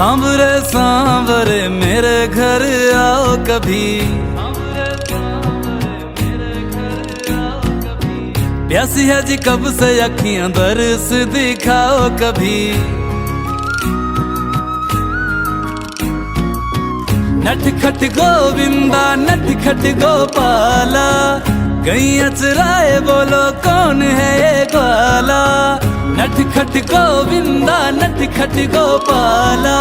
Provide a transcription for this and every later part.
सांवरे सांवरे मेरे घर आओ कभी, प्यासी है जी कब से अखियां दरस दिखाओ कभी। नटखट गोविंदा नटखट गोपाला, गैया चराए बोलो कौन है ये ग्वाला। नटखट गोविंदा नटखट गोपाला,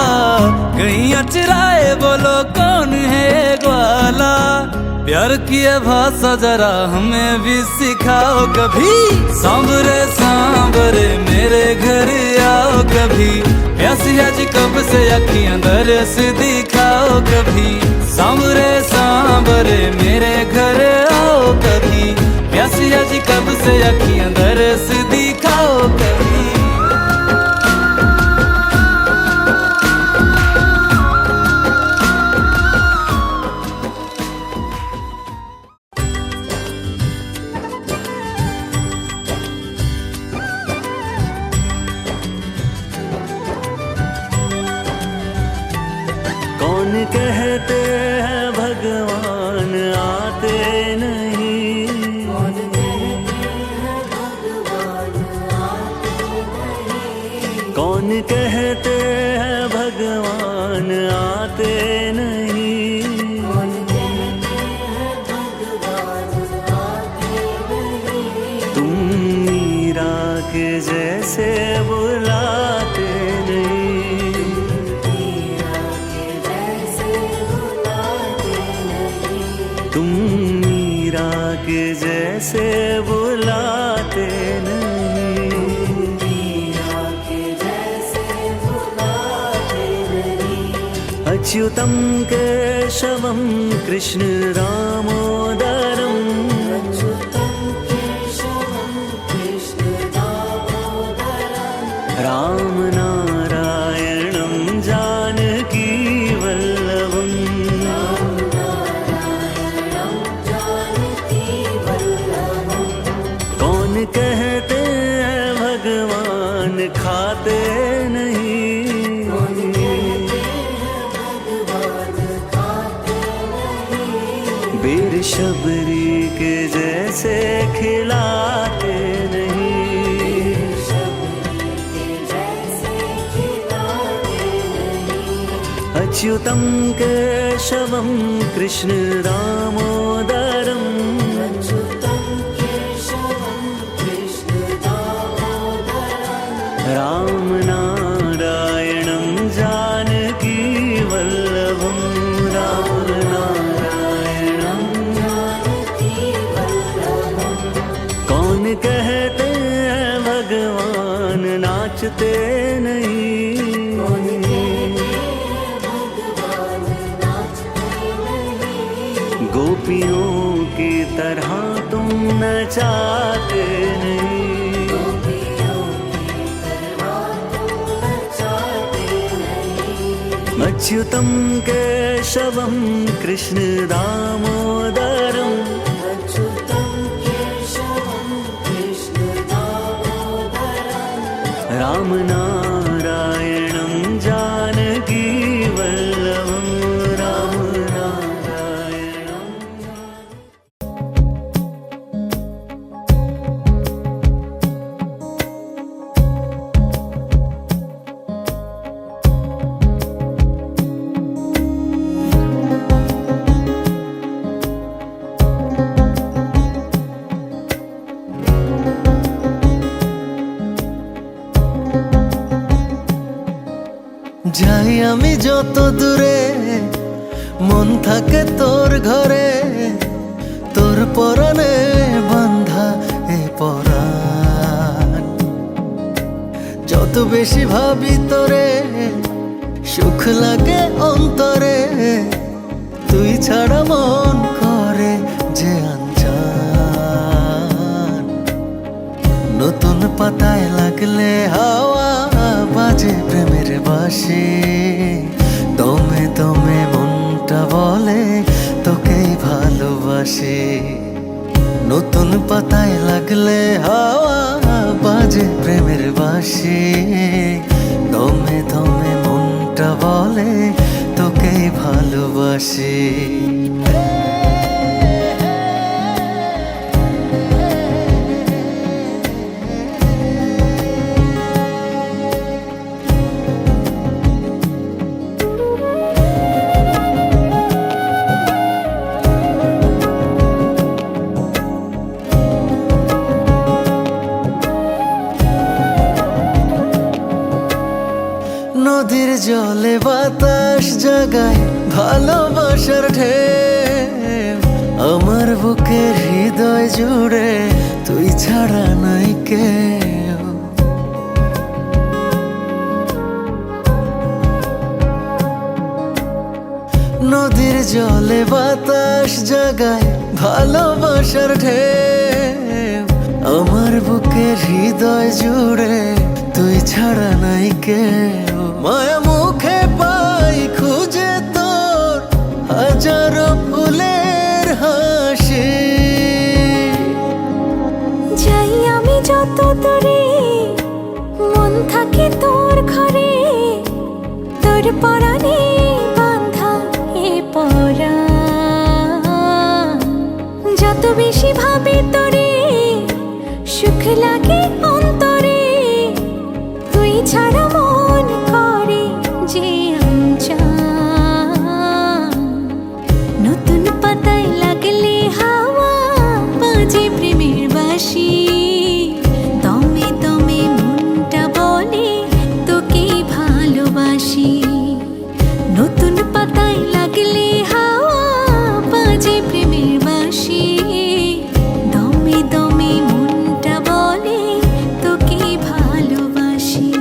गैया चराए बोलो कौन है ये ग्वाला। प्यार की ये भाषा जरा हमें भी सिखाओ कभी। सांवरे सांवरे मेरे घर आओ कभी, प्यासी है जी कब से अखियां दरस दिखाओ कभी। सांवरे सांवरे मेरे घर आओ कभी, प्यासी है जी कब से अखियां दरस दिखाओ कभी। कौन कहते हैं भगवान आते नहीं, कौन कहते हैं भगवान आते नहीं। कौन कहते हैं भगवान आते नहीं, कौन कहते हैं भगवान आते नहीं। तुम मीरा के जैसे बुलाते नहीं, तुम मीरा के जैसे बुलाते नहीं, मीरा के जैसे बुलाते नहीं। अच्युतम केशवम कृष्ण दामोदरम, अच्युतम केशवम कृष्ण दामोदरम। राम नारायणम जानकी वल्लभम, कहते हैं भगवान खाते नहीं, कौन कहते हैं भगवान खाते नहीं। बेर शबरी के जैसे खिलाते नहीं, शबरी के जैसे खिलाते नहीं। अच्युतम केशवम कृष्ण दामोदरम, राम नारायणं जानकी वल्लभं, राम नारायणं जानकी वल्लभं। कौन कहते हैं भगवान नाचते नहीं, कौन कहते हैं भगवान नाचते नहीं। गोपियों की तरह तुम नचाते नहीं, अच्युतम केशवम कृष्ण दामोदरम, अच्युतम केशवम कृष्ण दामोदरम। राम नारायणं जानकी वल्लभं, राम नारायणं। যাই আমি যত দূরে মন থাকে তোর ঘরে, তোর পরাণে বাঁধা এ পরাণ। যত বেশি ভাবি তোরে সুখ লাগে অন্তরে, তুই ছাড়া মন করে যে আনজান। নতুন পাতায় লাগলে হাওয়া বাজে প্রেমের বাঁশি, দমে দমে মনটা বলে তোকেই ভালোবাসি। নতুন পাতায় লাগলে হাওয়া বাজে প্রেমের বাঁশি, দমে দমে মনটা বলে তোকেই ভালোবাসি। নদীর জলে বাতাস জাগায় ভালোবাসার ঢেউ, আমার বুকের হৃদয় জুড়ে তুই ছাড়া নাই কেউ। নদীর জলে বাতাস জাগায় ভালোবাসার ঢেউ, আমার বুকের হৃদয় জুড়ে তুই ছাড়া নাই কেউ। মায়া মুখে পাই খুঁজে তোর হাজারো ফুলের হাসি। যাই আমি যত দূরে মন থাকে তোর ঘরে, তোর পরাণে বাঁধা এ পরাণ। যত বেশি ভাবি তোরে সুখ লাগে অন্তরে, তুই ছাড়া মন করে যে অঞ্চান। নতুন পাতায় লাগলে হাওয়া বাজে প্রেমের বাঁশি, দমে দমে মনটা বলে তোকেই ভালোবাসি। নতুন পাতায় লাগলে হাওয়া বাজে প্রেমের বাঁশি, দমে দমে মনটা বলে তোকেই ভালোবাসি।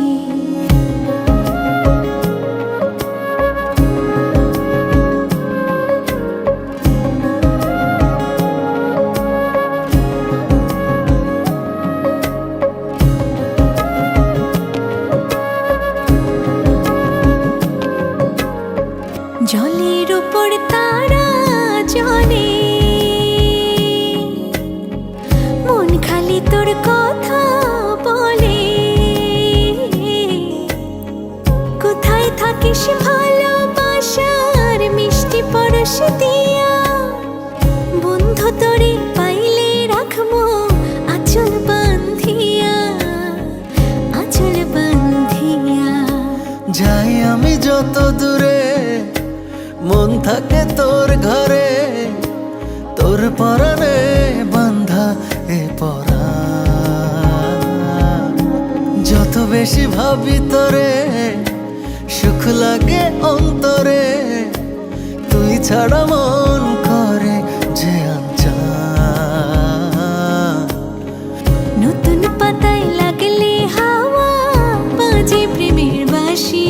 জলের উপর তারা জলে, মন খালি তোর কথা বলে। কোথায় থাকিস ভালোবাসার মিষ্টি পরশ দিয়া, বন্ধু তোরে পাইলে রাখবো আঁচল বাঁধিয়া, আঁচল বাঁধিয়া। যাই আমি যত দূরে মন থাকে তোর ঘরে, তোর পরাণে বাঁধা এ পরাণ। যত বেশি ভাবি তোরে সুখ লাগে অন্তরে, তুই ছাড়া মন করে যে আনচান। নতুন পাতায় লাগলে হাওয়া বাজে প্রেমের বাঁশি,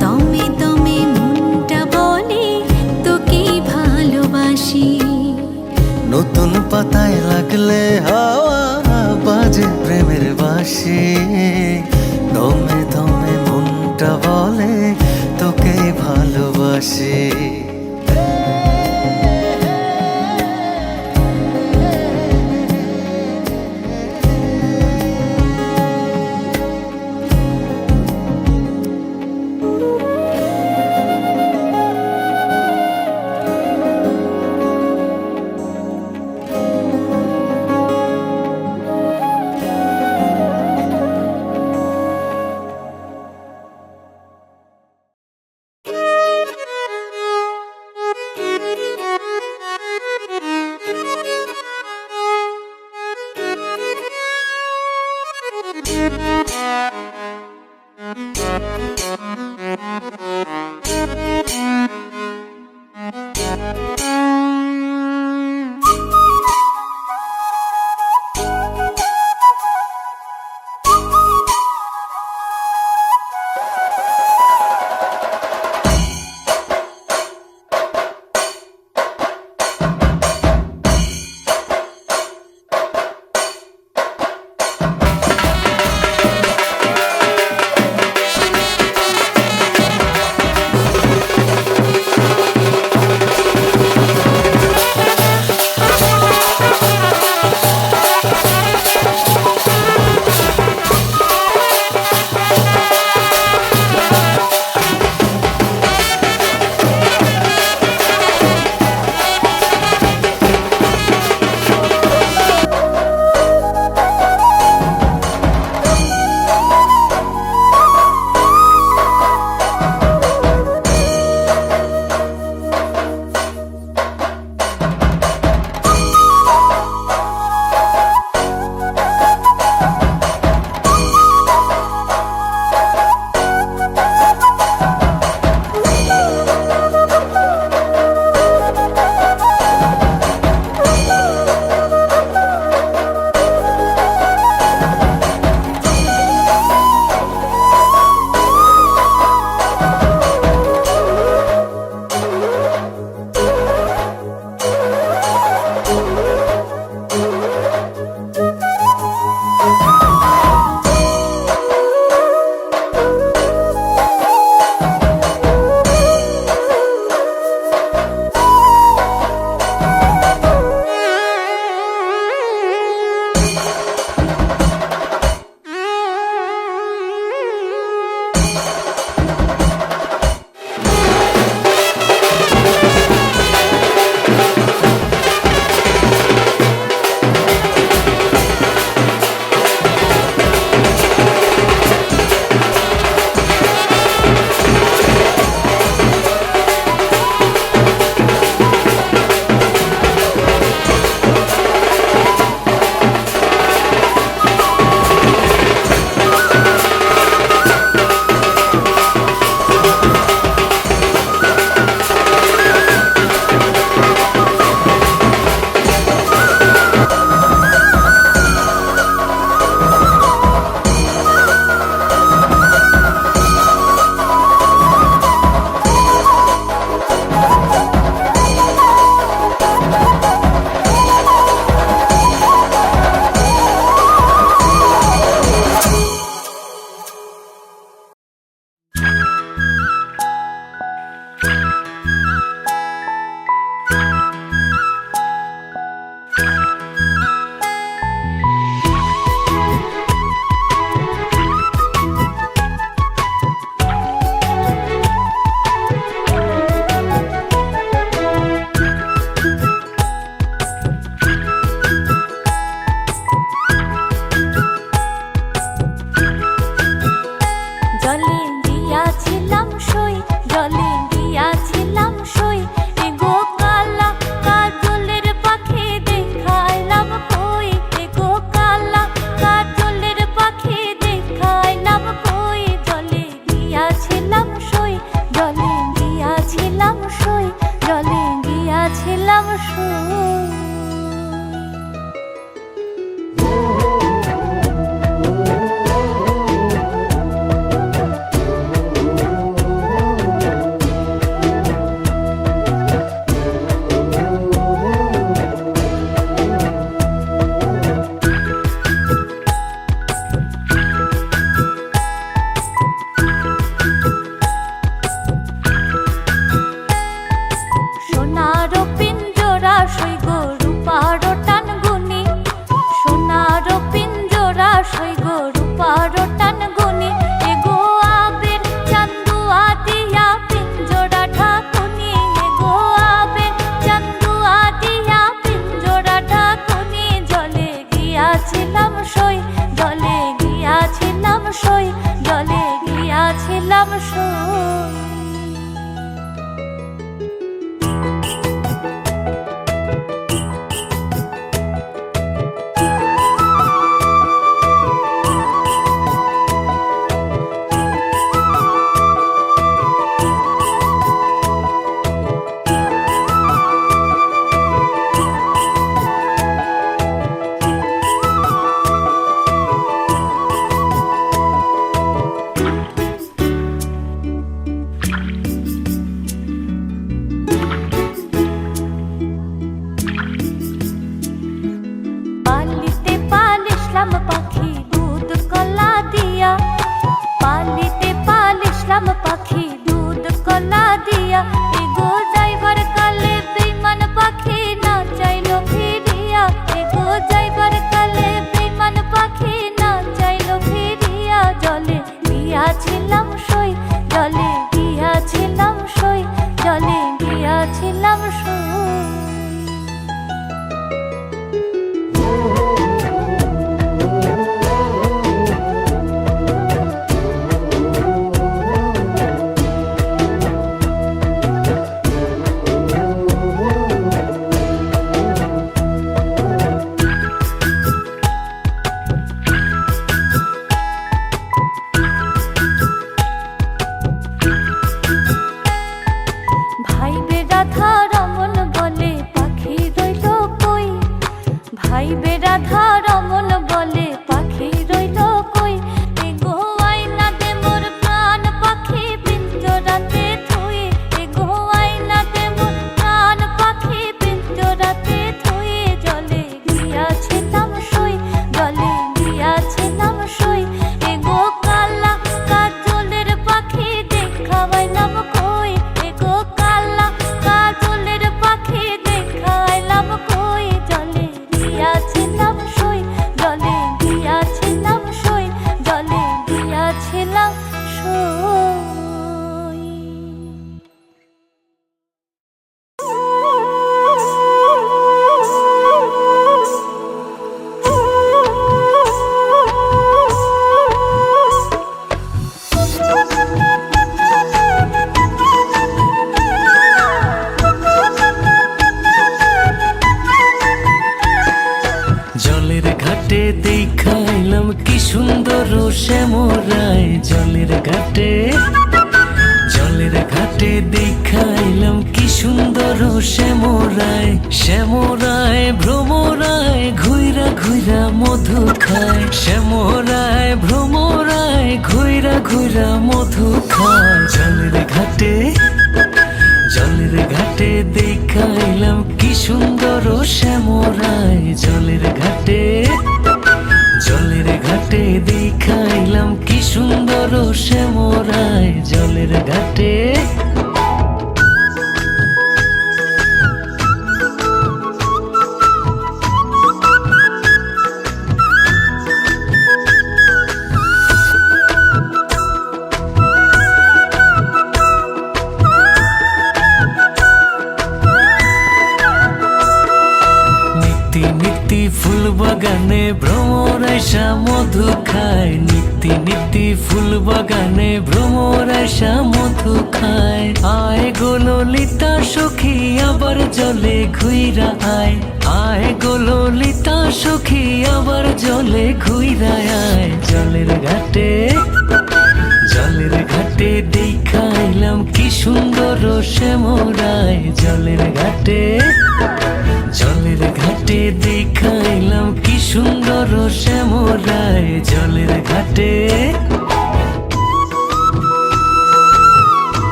দমে দমে মনটা বলে তোকেই ভালোবাসি। নতুন পাতায় লাগলে হাওয়া বাজে প্রেমের বাঁশি, দমে দমে মনটা বলে তোকেই ভালোবাসি। ছিলাম সই। পালিতে পালিশলাম পাখি দুধ কলা দিয়া, পালিতে পালিশলাম পাখি দুধ কলা দিয়া। এগো যাইবার কালে বেইমান পাখি না চাইলো ফিরিয়া, এগো যাইবার কালে বেইমান পাখি না চাইলো ফিরিয়া। জলে গিয়াছিলাম সই, জলে গিয়াছিলাম সই, জলে গিয়াছিলাম সই। ভাই বেরাধা রমন বলে পাখি রইল কই, ভাই বেরাধা রমন বলে পাখি রইল কই। এগো আয়না দে মোর প্রাণ পাখি পিঞ্জরাতে থুই, এগো আয়না দে মোর প্রাণ পাখি পিঞ্জরাতে থুই। জলে গিয়াছিলাম সই, জলে গিয়াছিলাম সই। এগো কালা কাজলের পাখি দেখাইলাম কই, এগো কালা কাজলের পাখি দেখাইলাম কই। জলে গিয়াছিলাম সই, জলে গিয়াছিলাম সই, জলে গিয়াছিলাম সই। জলের ঘাটে দেখাইলাম কি সুন্দর শ্যামরায়, জলের ঘাটে, জলের ঘাটে দেখাইলাম কি সুন্দর শ্যামরায়। শ্যামরায় ভ্রমরায় ঘুইরা ঘুইরা মধু খায়, শ্যামরায় ভ্রমরায় ঘুইরা ঘুইরা মধু খায়। জলের ঘাটে, জলের ঘাটে দেখাইলাম কি সুন্দর শ্যামরায়, জলের ঘাটে, জলের ঘাটে দেখাইলাম কি সুন্দর শ্যামরায়, জলের ঘাটে। নিত্যি নিত্যি ফুল বাগানে ভ্রমর আইসা মধু খায়, নিত্যি নিত্যি ফুল বাগানে ভ্রমর আইসা মধু খায়। আয় গো ললিতা সখী আবার জলে ঘুইরা আয়, আয় গো ললিতা সখী আবার জলে ঘুইরা আয়। জলের ঘাটে, জলের ঘাটে দেখাইলাম কি সুন্দর শ্যামরায়, জলের ঘাটে, জলের ঘাটে দেখাইলাম কি সুন্দর শ্যামরায়, জলের ঘাটে।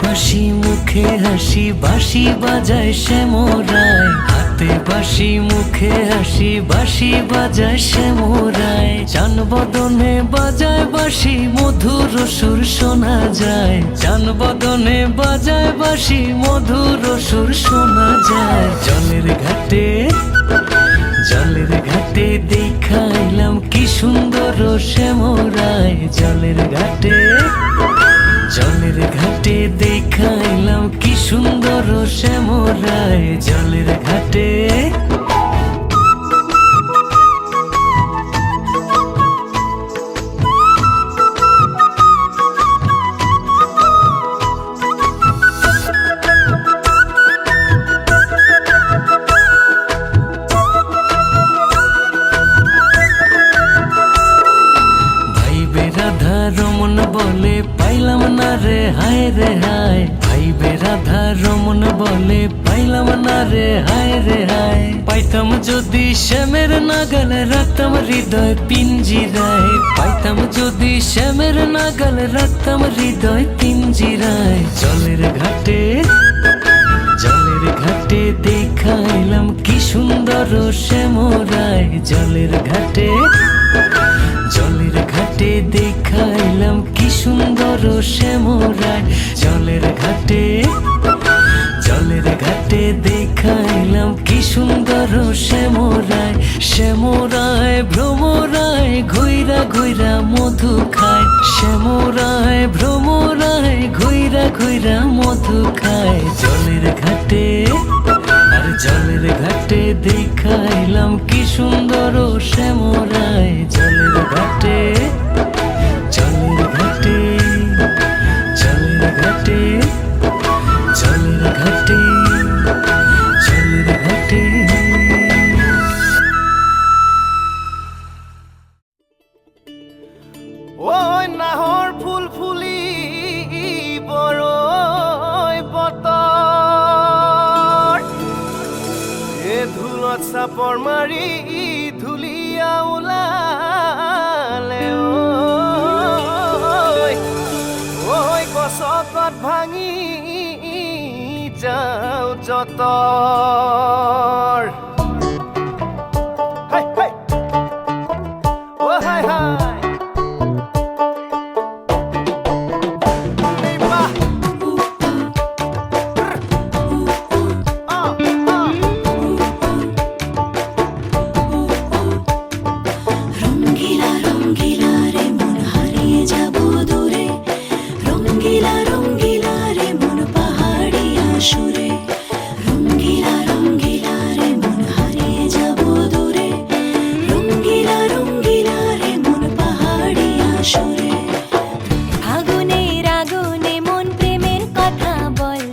বাঁশি মুখে হাসি বাঁশি বাজায় শ্যামরায়, হাতে বাঁশি মুখে হাসি বাঁশি বাজায় শ্যামরায়। চান বদনে বাজায় বাঁশি মধুর সুর শোনা যায়, চান বদনে বাজায় বাঁশি মধুর সুর শোনা যায়। জলের ঘাটে, জলের ঘাটে দেখাইলাম কি সুন্দর শ্যামরায়, জলের ঘাটে জলের ঘাটে দেখাইলাম কি সুন্দর শ্যামরায়, জলের ঘাটে। রাধা রমন বলে পাইলাম না রে হায় রে হায়, ভাইবে রাধা রমন বলে পাইলাম না রে হায় রে হায়। পাইতাম যদি শ্যামের নাগাল রাখতাম হৃদয় পিঞ্জিরায়, পাইতাম যদি শ্যামের নাগাল রাখতাম হৃদয় পিঞ্জিরায়। জলের ঘাটে জলের ঘাটে দেখাইলাম কি সুন্দর শ্যামরায়, জলের ঘাটে জলের ঘাটে দেখাইলাম কি সুন্দর শ্যামরায়, জলের ঘাটে জলের ঘাটে দেখাইলাম কি সুন্দর শ্যামরায়। শ্যামরায় ভ্রমরায় ঘুইরা ঘুইরা মধু খায়, শ্যামরায় ভ্রমরায় ঘুইরা ঘুইরা মধু খায়, জলের ঘাটে আর জলের ঘাটে দেখাইলাম কি সুন্দর শ্যামরায়, জলের ঘাটে জলের ঘাটে জলের ঘাটে জলের ঘাটে জলের ঘাটে। ওই নাহর ফুল ফুলি বড়ই বতৰ, এ ধুলত চাপৰ মাৰি ধুলিয়া ওলালে, ঐ গছপাত ভাঙি যাওঁ যতৰ। হাই হাই অ হাই হাই রঙ্গিলা রঙ্গিলা রে মন হারিয়ে যাব দূরে, রঙ্গিলা রঙ্গিলা রে মন পাহাড়িয়া সুরে, রঙ্গিলা রঙ্গিলা রে মন হারিয়ে যাব দূরে, রঙ্গিলা রঙ্গিলা রে মন পাহাড়িয়া সুরে। আগুনের আগুনে মন প্রেমের কথা বল,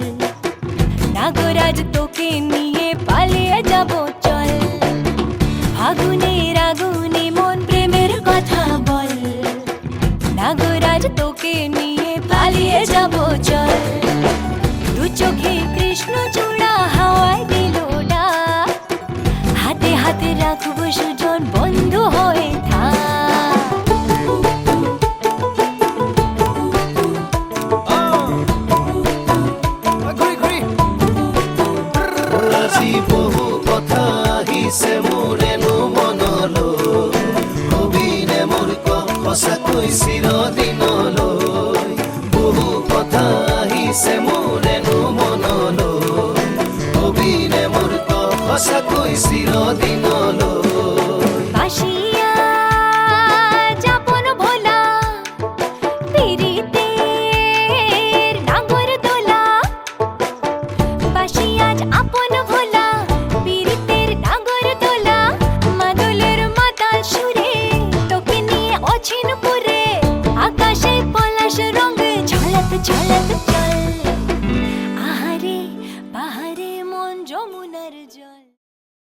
নাগরাজ তোকে নিয়ে পালিয়ে যাব চল। আগুনের আগুনে মন প্রেমের কথা বল, নাগরাজ তোকে নিয়ে পালিয়ে যাব চল। দু চোখে কৃষ্ণ চূড়া হাওয়ায় দিল ডাক, হাতে হাতে রাখবো সুজন বন্ধু হয়ে থাক। ঘূৰি ঘূৰি আজি বহু কথা আহিছে মোৰেনো মনলৈ, কবিনে মোৰ সঁচাকৈ চিৰদিনলৈ। বহু কথা আহিছে মোৰেনো মনলৈ, কবিনে মোৰ সঁচাকৈ চিৰদিনলৈ। বাসিয়া যাপন ভোলা পিরিতের নাগর দোলা, বাসিয়া আপন ভোলা পিরিতের নাগর দোলা। মাদলের মাতাল সুরে তোকে নিয়ে অচিন পুরে, আকাশে পলাশ রঙে ঝলক ঝলক